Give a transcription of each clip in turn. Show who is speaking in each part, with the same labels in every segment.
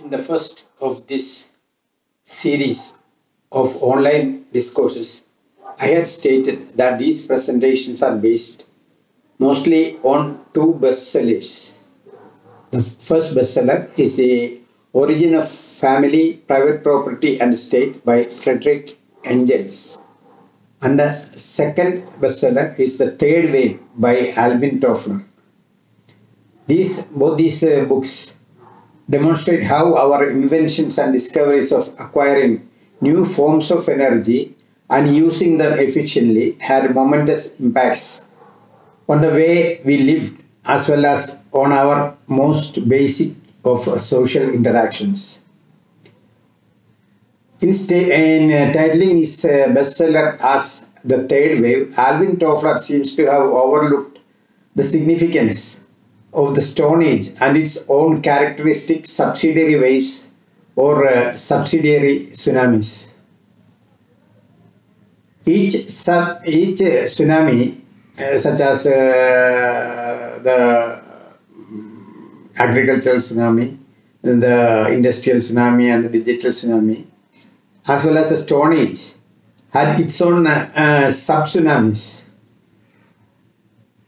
Speaker 1: In the first of this series of online discourses, I had stated that these presentations are based mostly on two bestsellers. The first bestseller is The Origin of Family, Private Property and State by Frederick Engels. And the second bestseller is The Third Wave by Alvin Toffler. Both these books demonstrate how our inventions and discoveries of acquiring new forms of energy and using them efficiently had momentous impacts on the way we lived as well as on our most basic of social interactions. In titling his bestseller as The Third Wave, Alvin Toffler seems to have overlooked the significance of the Stone Age and its own characteristic subsidiary waves or subsidiary tsunamis. Each tsunami, such as the Agricultural Tsunami, the Industrial Tsunami and the Digital Tsunami, as well as the Stone Age, had its own sub-tsunamis.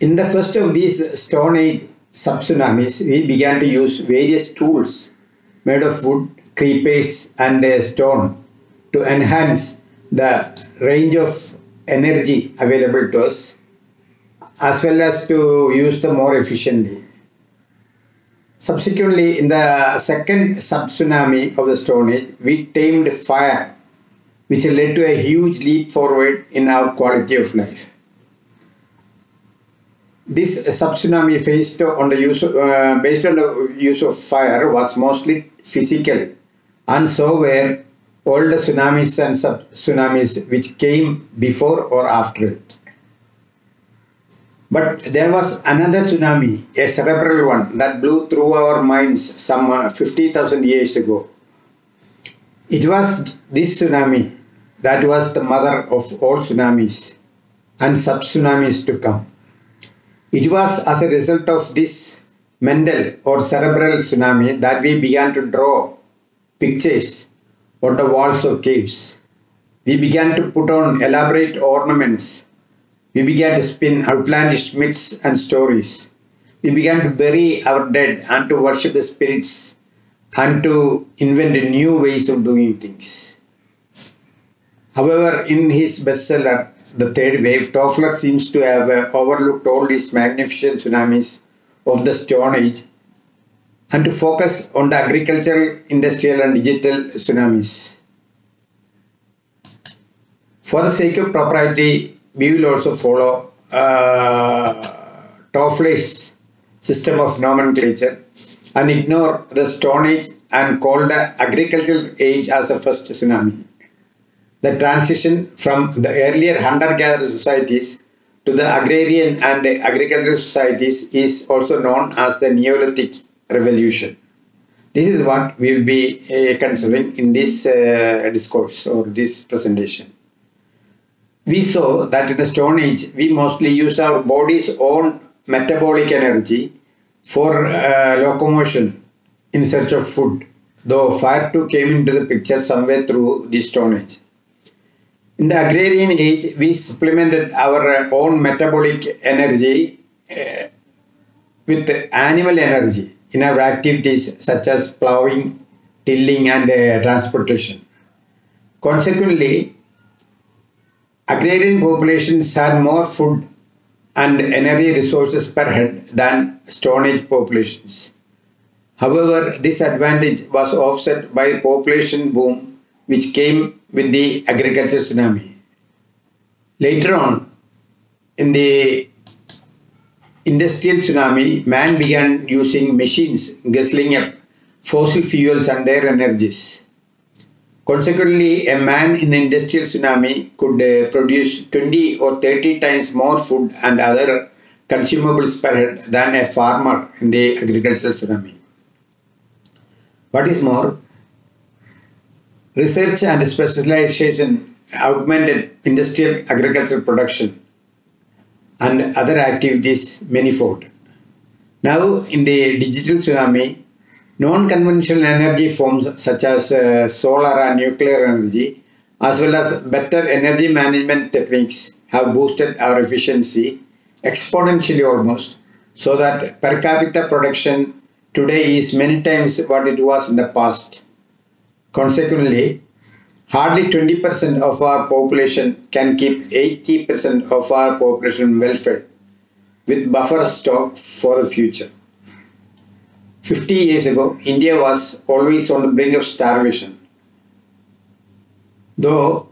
Speaker 1: In the first of these Stone Age sub-tsunamis, we began to use various tools made of wood, creepers and stone to enhance the range of energy available to us as well as to use them more efficiently. Subsequently, in the second sub-tsunami of the Stone Age, we tamed fire, which led to a huge leap forward in our quality of life. This sub-tsunami based on the use of fire was mostly physical, and so were all the tsunamis and sub-tsunamis which came before or after it. But there was another tsunami, a cerebral one, that blew through our minds some 50,000 years ago. It was this tsunami that was the mother of all tsunamis and sub-tsunamis to come. It was as a result of this mental or cerebral tsunami that we began to draw pictures on the walls of caves. We began to put on elaborate ornaments. We began to spin outlandish myths and stories. We began to bury our dead and to worship the spirits and to invent new ways of doing things. However, in his bestseller, The Third Wave, Toffler seems to have overlooked all these magnificent tsunamis of the Stone Age and to focus on the agricultural, industrial and digital tsunamis. For the sake of propriety, we will also follow Toffler's system of nomenclature and ignore the Stone Age and call the Agricultural Age as the first tsunami. The transition from the earlier hunter-gatherer societies to the agrarian and agricultural societies is also known as the Neolithic Revolution. This is what we will be considering in this discourse or this presentation. We saw that in the Stone Age, we mostly used our body's own metabolic energy for locomotion in search of food, though fire too came into the picture somewhere through the Stone Age. In the Agrarian Age, we supplemented our own metabolic energy with animal energy in our activities such as plowing, tilling and transportation. Consequently, agrarian populations had more food and energy resources per head than Stone Age populations. However, this advantage was offset by the population boom which came with the agricultural tsunami. Later on, in the industrial tsunami, man began using machines guzzling up fossil fuels and their energies. Consequently, a man in the industrial tsunami could produce 20 or 30 times more food and other consumables per head than a farmer in the agricultural tsunami. What is more, research and specialization augmented industrial agricultural production and other activities manifold. Now, in the digital tsunami, Non-conventional energy forms such as solar and nuclear energy, as well as better energy management techniques, have boosted our efficiency exponentially almost, so that per capita production today is many times what it was in the past. Consequently, hardly 20% of our population can keep 80% of our population well fed, with buffer stock for the future. 50 years ago, India was always on the brink of starvation. Though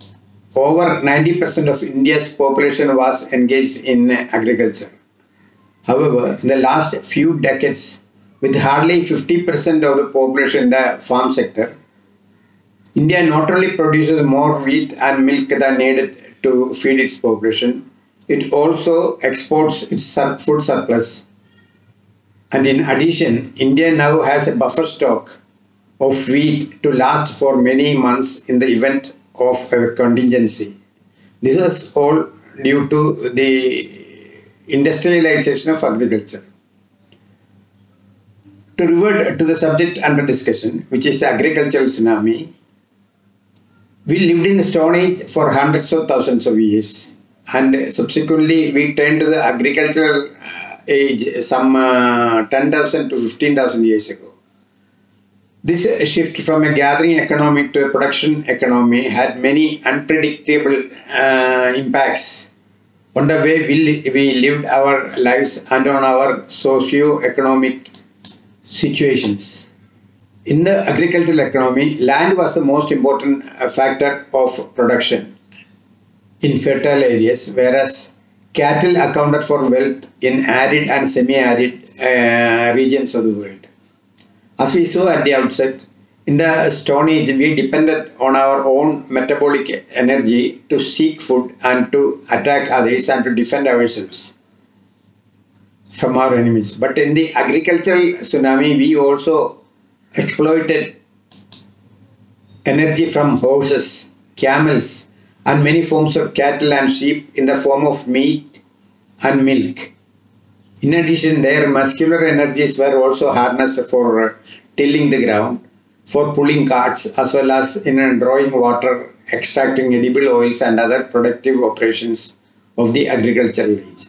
Speaker 1: over 90% of India's population was engaged in agriculture. However, in the last few decades, with hardly 50% of the population in the farm sector, India not only produces more wheat and milk than needed to feed its population, it also exports its food surplus. And in addition, India now has a buffer stock of wheat to last for many months in the event of a contingency. This was all due to the industrialization of agriculture. To revert to the subject under discussion, which is the agricultural tsunami, we lived in the Stone Age for hundreds of thousands of years, and subsequently we turned to the agricultural age some 10,000 to 15,000 years ago. This shift from a gathering economy to a production economy had many unpredictable impacts on the way we lived our lives and on our socio-economic situations. In the agricultural economy, land was the most important factor of production in fertile areas, whereas cattle accounted for wealth in arid and semi-arid regions of the world. As we saw at the outset, in the Stone Age, we depended on our own metabolic energy to seek food and to attack others and to defend ourselves from our enemies. But in the agricultural tsunami, we also exploited energy from horses, camels, and many forms of cattle and sheep in the form of meat and milk. In addition, their muscular energies were also harnessed for tilling the ground, for pulling carts, as well as in drawing water, extracting edible oils and other productive operations of the agricultural age.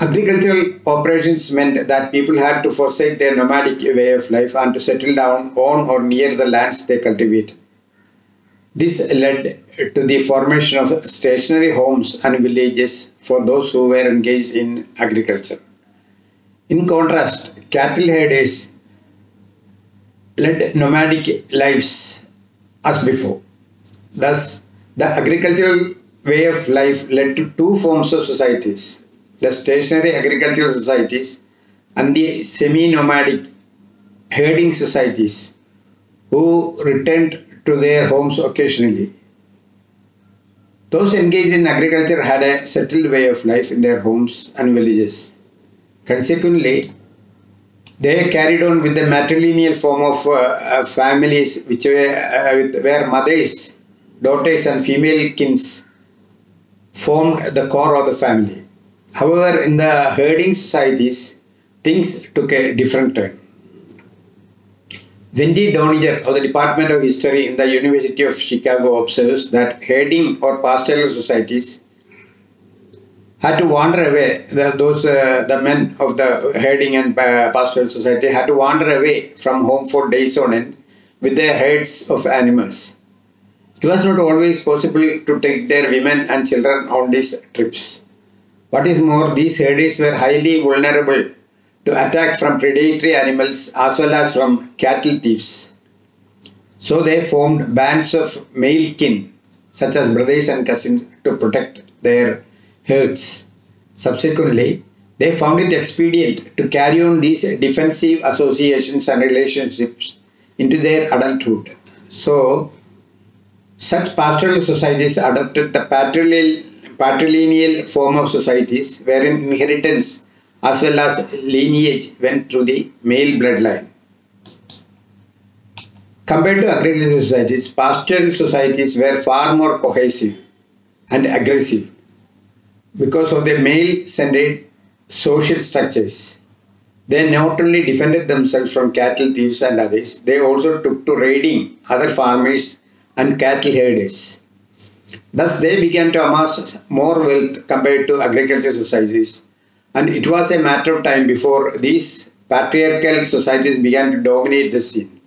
Speaker 1: Agricultural operations meant that people had to forsake their nomadic way of life and to settle down on or near the lands they cultivated. This led to the formation of stationary homes and villages for those who were engaged in agriculture. In contrast, cattle herders led nomadic lives as before. Thus, the agricultural way of life led to two forms of societies: the stationary agricultural societies and the semi-nomadic herding societies, who returned to their homes occasionally. Those engaged in agriculture had a settled way of life in their homes and villages. Consequently, they carried on with the matrilineal form of families, which where mothers, daughters, and female kins formed the core of the family. However, in the herding societies, things took a different turn. Wendy Doniger of the Department of History in the University of Chicago observes that herding or pastoral societies had to wander away. The men of the herding and pastoral society had to wander away from home for days on end with their herds of animals. It was not always possible to take their women and children on these trips. What is more, these herders were highly vulnerable to attack from predatory animals as well as from cattle thieves. So they formed bands of male kin, such as brothers and cousins, to protect their herds. Subsequently, they found it expedient to carry on these defensive associations and relationships into their adulthood. So, such pastoral societies adopted the patrilineal form of societies, wherein inheritance as well as lineage went through the male bloodline. Compared to agricultural societies, pastoral societies were far more cohesive and aggressive because of their male-centered social structures. They not only defended themselves from cattle thieves and others, they also took to raiding other farmers and cattle herders. Thus, they began to amass more wealth compared to agricultural societies, and it was a matter of time before these patriarchal societies began to dominate the scene.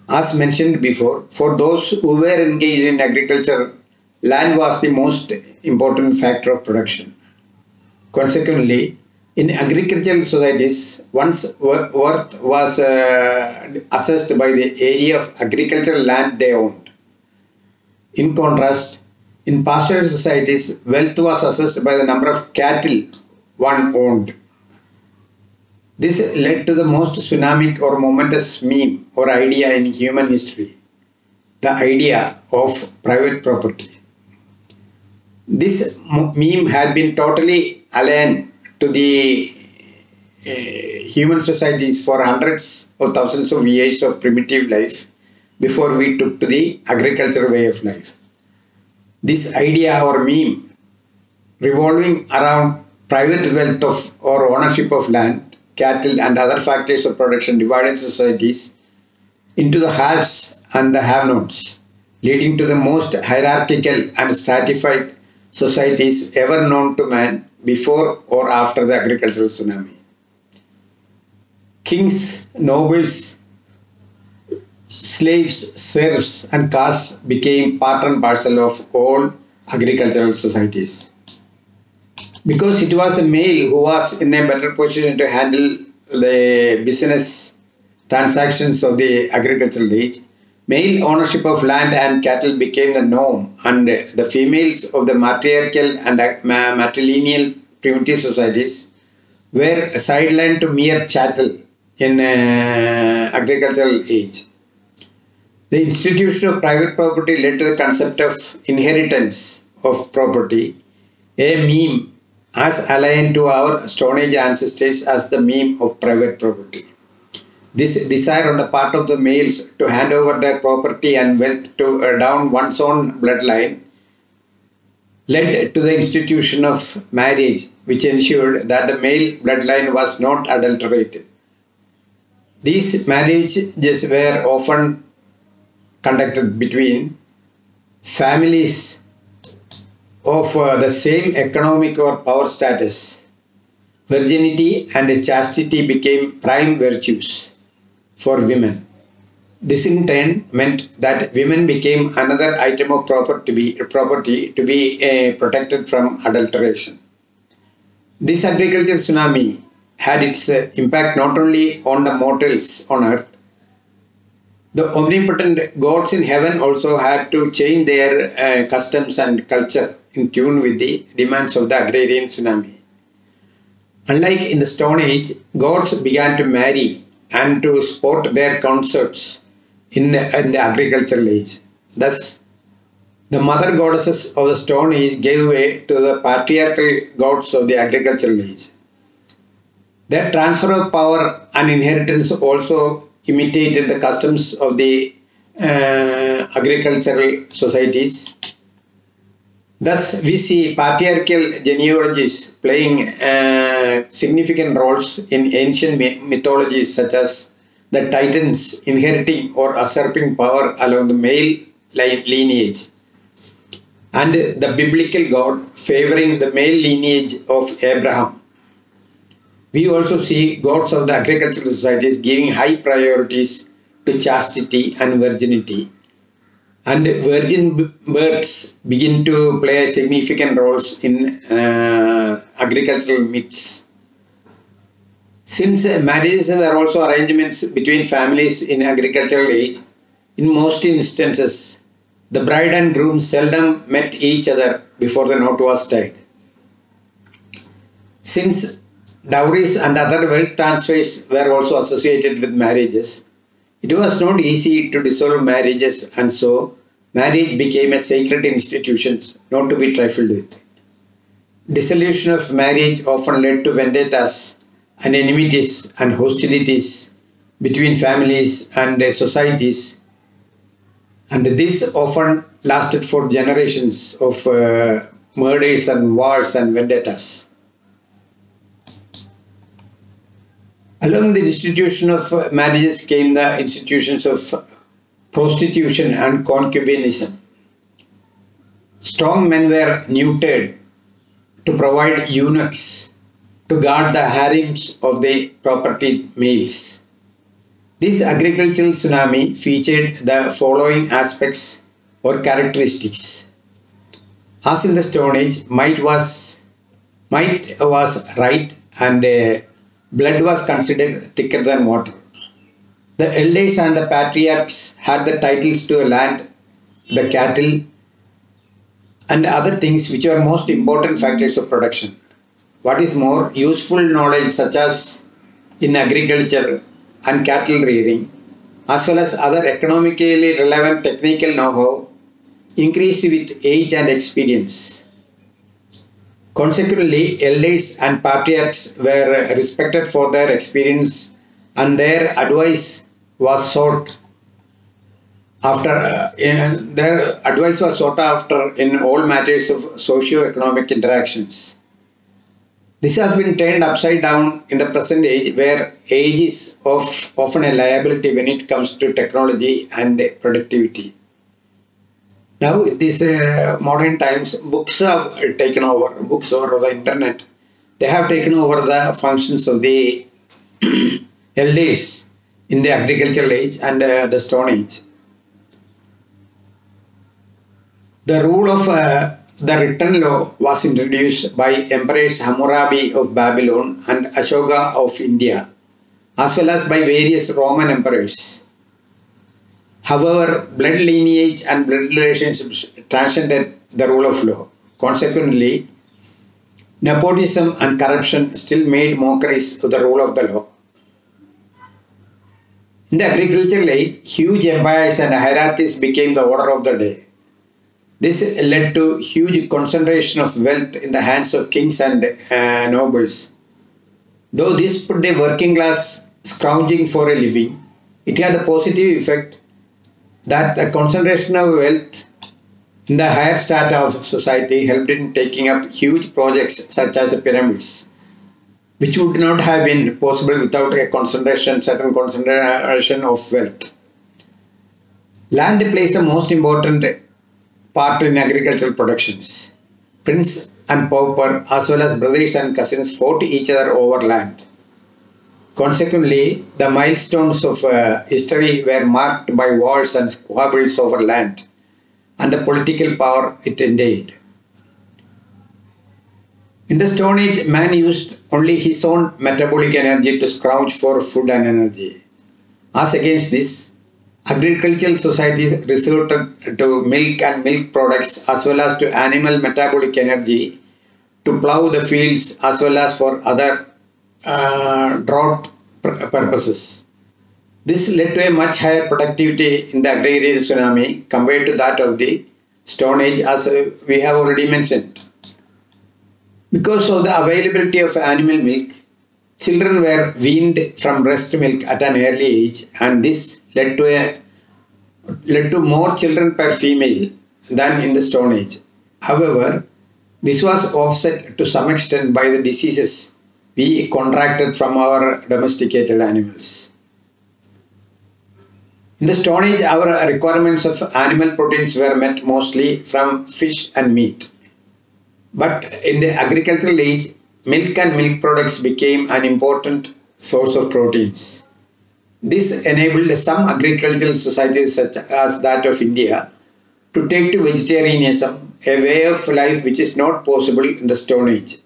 Speaker 1: As mentioned before, for those who were engaged in agriculture, land was the most important factor of production. Consequently, in agricultural societies, one's worth was assessed by the area of agricultural land they owned. In contrast, in pastoral societies, wealth was assessed by the number of cattle one owned. This led to the most tsunamic or momentous meme or idea in human history, the idea of private property. This meme had been totally alien to the human societies for hundreds of thousands of years of primitive life before we took to the agricultural way of life. This idea or meme revolving around private wealth of or ownership of land, cattle and other factors of production divided societies into the haves and the have-nots, leading to the most hierarchical and stratified societies ever known to man before or after the agricultural tsunami. Kings, nobles, slaves, serfs and castes became part and parcel of all agricultural societies. Because it was the male who was in a better position to handle the business transactions of the agricultural age, male ownership of land and cattle became the norm, and the females of the matriarchal and matrilineal primitive societies were sidelined to mere chattel in agricultural age. The institution of private property led to the concept of inheritance of property, a meme as aligned to our Stone Age ancestors as the meme of private property. This desire on the part of the males to hand over their property and wealth to down one's own bloodline led to the institution of marriage, which ensured that the male bloodline was not adulterated. These marriages were often conducted between families of the same economic or power status. Virginity and chastity became prime virtues for women. This in turn meant that women became another item of property to be protected from adulteration. This agricultural tsunami had its impact not only on the mortals on earth. The omnipotent gods in heaven also had to change their customs and culture in tune with the demands of the Agrarian tsunami. Unlike in the Stone Age, gods began to marry and to sport their consorts in the agricultural age. Thus, the mother goddesses of the Stone Age gave way to the patriarchal gods of the agricultural age. Their transfer of power and inheritance also imitated the customs of the agricultural societies. Thus, we see patriarchal genealogies playing significant roles in ancient mythologies, such as the Titans inheriting or usurping power along the male lineage, and the biblical God favoring the male lineage of Abraham. We also see gods of the agricultural societies giving high priorities to chastity and virginity, and virgin births begin to play significant roles in agricultural myths. Since marriages were also arrangements between families in agricultural age, in most instances, the bride and groom seldom met each other before the knot was tied. Since dowries and other wealth transfers were also associated with marriages, it was not easy to dissolve marriages, and so marriage became a sacred institution not to be trifled with. Dissolution of marriage often led to vendettas and enmities and hostilities between families and societies, and this often lasted for generations of murders and wars and vendettas. Along with the institution of marriages came the institutions of prostitution and concubinism. Strong men were neutered to provide eunuchs to guard the harems of the propertied males. This agricultural tsunami featured the following aspects or characteristics. As in the Stone Age, might was right, and blood was considered thicker than water. The elders and the patriarchs had the titles to land, the cattle, and other things which are most important factors of production. What is more, useful knowledge such as in agriculture and cattle rearing, as well as other economically relevant technical know-how, increased with age and experience. Consequently, elders and patriarchs were respected for their experience, and their advice was sought after. In all matters of socio-economic interactions. This has been turned upside down in the present age, where age is often a liability when it comes to technology and productivity. Now, in these modern times, books have taken over, books or the internet. They have taken over the functions of the elders in the agricultural age and the Stone Age. The rule of the written law was introduced by Emperors Hammurabi of Babylon and Ashoka of India, as well as by various Roman emperors. However, blood lineage and blood relationships transcended the rule of law. Consequently, nepotism and corruption still made mockeries of the rule of the law. In the agricultural age, huge empires and hierarchies became the order of the day. This led to huge concentration of wealth in the hands of kings and nobles. Though this put the working class scrounging for a living, it had a positive effect that the concentration of wealth in the higher strata of society helped in taking up huge projects such as the pyramids, which would not have been possible without a certain concentration of wealth. Land plays the most important part in agricultural productions. Prince and pauper, as well as brothers and cousins, fought each other over land. Consequently, the milestones of history were marked by wars and squabbles over land and the political power it entailed. In the Stone Age, man used only his own metabolic energy to scrounge for food and energy. As against this, agricultural societies resorted to milk and milk products as well as to animal metabolic energy to plough the fields as well as for other drought purposes. This led to a much higher productivity in the Agrarian Tsunami compared to that of the Stone Age, as we have already mentioned. Because of the availability of animal milk, children were weaned from breast milk at an early age, and this led to more children per female than in the Stone Age. However, this was offset to some extent by the diseases we contracted from our domesticated animals. In the Stone Age, our requirements of animal proteins were met mostly from fish and meat. But in the agricultural age, milk and milk products became an important source of proteins. This enabled some agricultural societies such as that of India to take to vegetarianism, a way of life which is not possible in the Stone Age.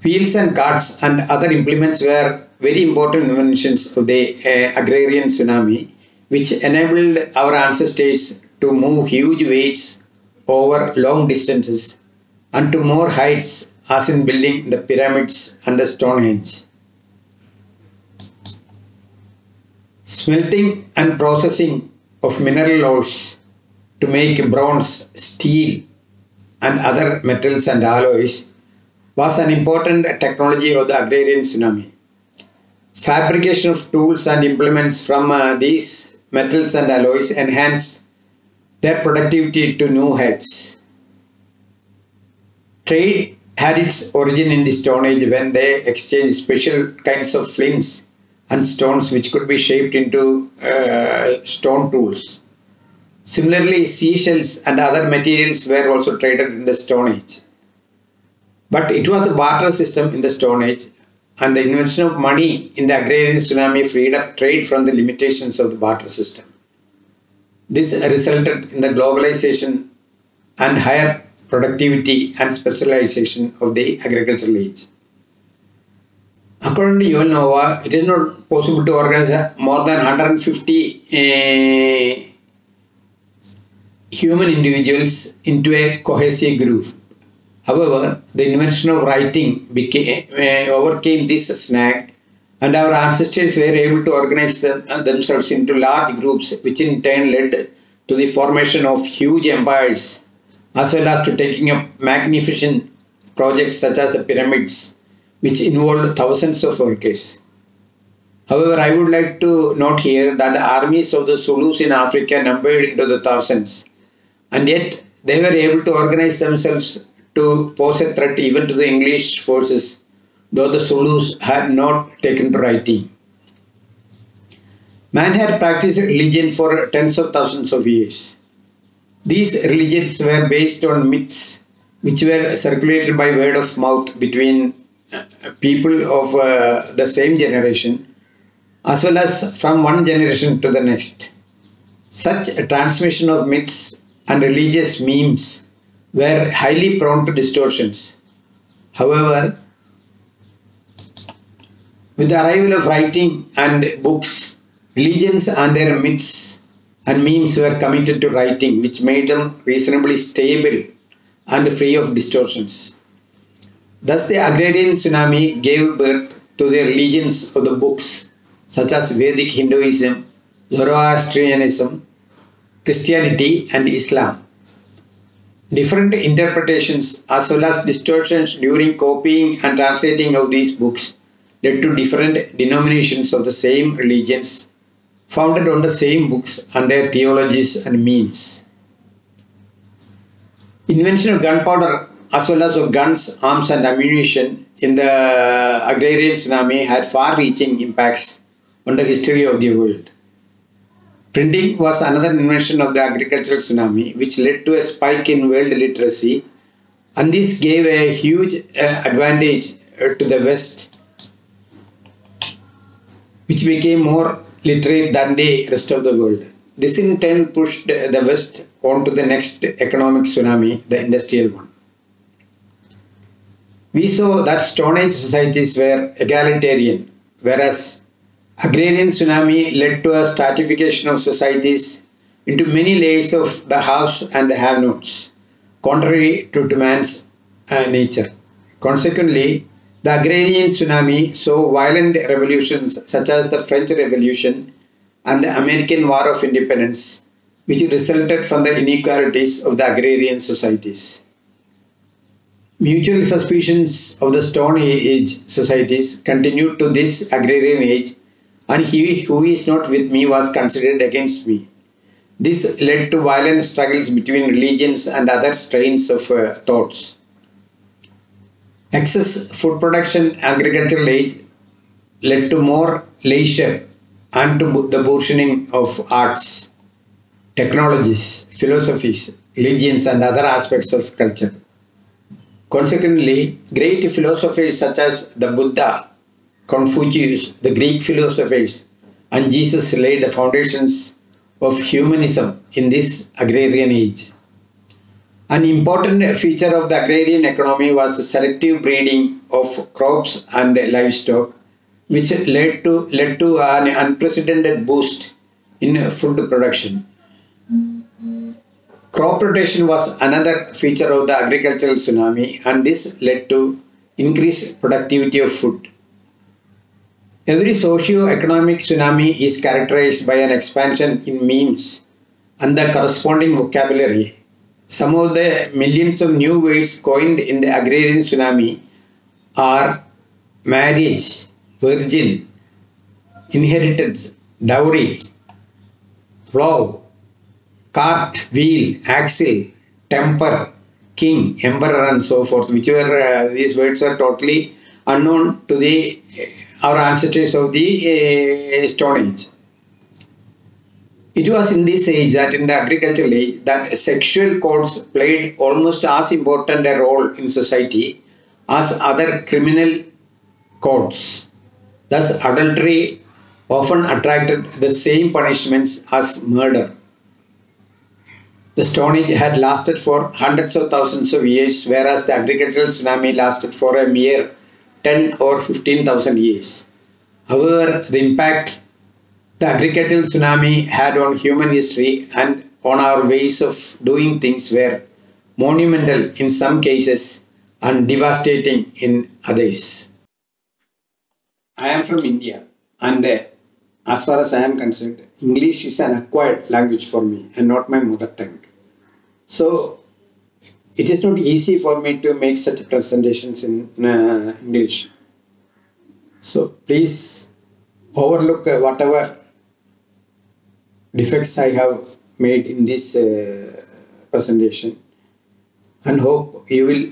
Speaker 1: Wheels and carts and other implements were very important inventions of the Agrarian Tsunami, which enabled our ancestors to move huge weights over long distances and to more heights, as in building the pyramids and the Stonehenge. Smelting and processing of mineral ores to make bronze, steel and other metals and alloys was an important technology of the Agrarian Tsunami. Fabrication of tools and implements from these metals and alloys enhanced their productivity to new heights. Trade had its origin in the Stone Age when they exchanged special kinds of flints and stones which could be shaped into stone tools. Similarly, seashells and other materials were also traded in the Stone Age. But it was the barter system in the Stone Age, and the invention of money in the Agrarian Tsunami freed up trade from the limitations of the barter system. This resulted in the globalization and higher productivity and specialization of the agricultural age. According to UNOVA, it is not possible to organize more than 150 human individuals into a cohesive group. However, the invention of writing overcame this snag, and our ancestors were able to organize themselves into large groups, which in turn led to the formation of huge empires, as well as to taking up magnificent projects such as the pyramids, which involved thousands of workers. However, I would like to note here that the armies of the Zulus in Africa numbered into the thousands, and yet they were able to organize themselves to pose a threat even to the English forces, though the Zulus had not taken to writing. Man had practiced religion for tens of thousands of years. These religions were based on myths which were circulated by word of mouth between people of the same generation, as well as from one generation to the next. Such a transmission of myths and religious memes were highly prone to distortions. However, with the arrival of writing and books, religions and their myths and memes were committed to writing, which made them reasonably stable and free of distortions. Thus, the Agrarian Tsunami gave birth to the religions of the books, such as Vedic Hinduism, Zoroastrianism, Christianity, and Islam. Different interpretations as well as distortions during copying and translating of these books led to different denominations of the same religions founded on the same books and their theologies and memes. Invention of gunpowder as well as of guns, arms and ammunition in the Agrarian Tsunami had far-reaching impacts on the history of the world. Printing was another invention of the Agricultural Tsunami, which led to a spike in world literacy, and this gave a huge advantage to the West, which became more literate than the rest of the world. This in turn pushed the West on to the next economic tsunami, the industrial one. We saw that Stone Age societies were egalitarian, whereas Agrarian Tsunami led to a stratification of societies into many layers of the haves and the have-nots, contrary to man's nature. Consequently, the Agrarian Tsunami saw violent revolutions such as the French Revolution and the American War of Independence, which resulted from the inequalities of the agrarian societies. Mutual suspicions of the Stone Age societies continued to this Agrarian Age, and he who is not with me was considered against me. This led to violent struggles between religions and other strains of thoughts. Excess food production agricultural age led to more leisure and to the burgeoning of arts, technologies, philosophies, religions and other aspects of culture. Consequently, great philosophers such as the Buddha, Confucius, the Greek philosophers, and Jesus laid the foundations of humanism in this agrarian age. An important feature of the agrarian economy was the selective breeding of crops and livestock, which led to an unprecedented boost in food production. Crop rotation was another feature of the agricultural tsunami, and this led to increased productivity of food. Every socio-economic tsunami is characterized by an expansion in memes and the corresponding vocabulary. Some of the millions of new words coined in the Agrarian Tsunami are marriage, virgin, inheritance, dowry, plow, cart, wheel, axle, temper, king, emperor and so forth, which were these words are totally unknown to the our ancestors of the Stone Age. It was in this age, that in the agricultural age, that sexual codes played almost as important a role in society as other criminal codes. Thus, adultery often attracted the same punishments as murder. The Stone Age had lasted for hundreds of thousands of years, whereas the agricultural tsunami lasted for a mere 10 or 15,000 years. However, the impact the agricultural tsunami had on human history and on our ways of doing things were monumental in some cases and devastating in others. I am from India, and as far as I am concerned, English is an acquired language for me and not my mother tongue. So it is not easy for me to make such presentations in English. So please overlook whatever defects I have made in this presentation, and hope you will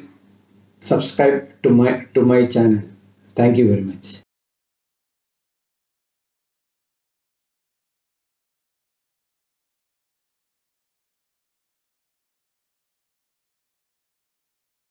Speaker 1: subscribe to my channel. Thank you very much.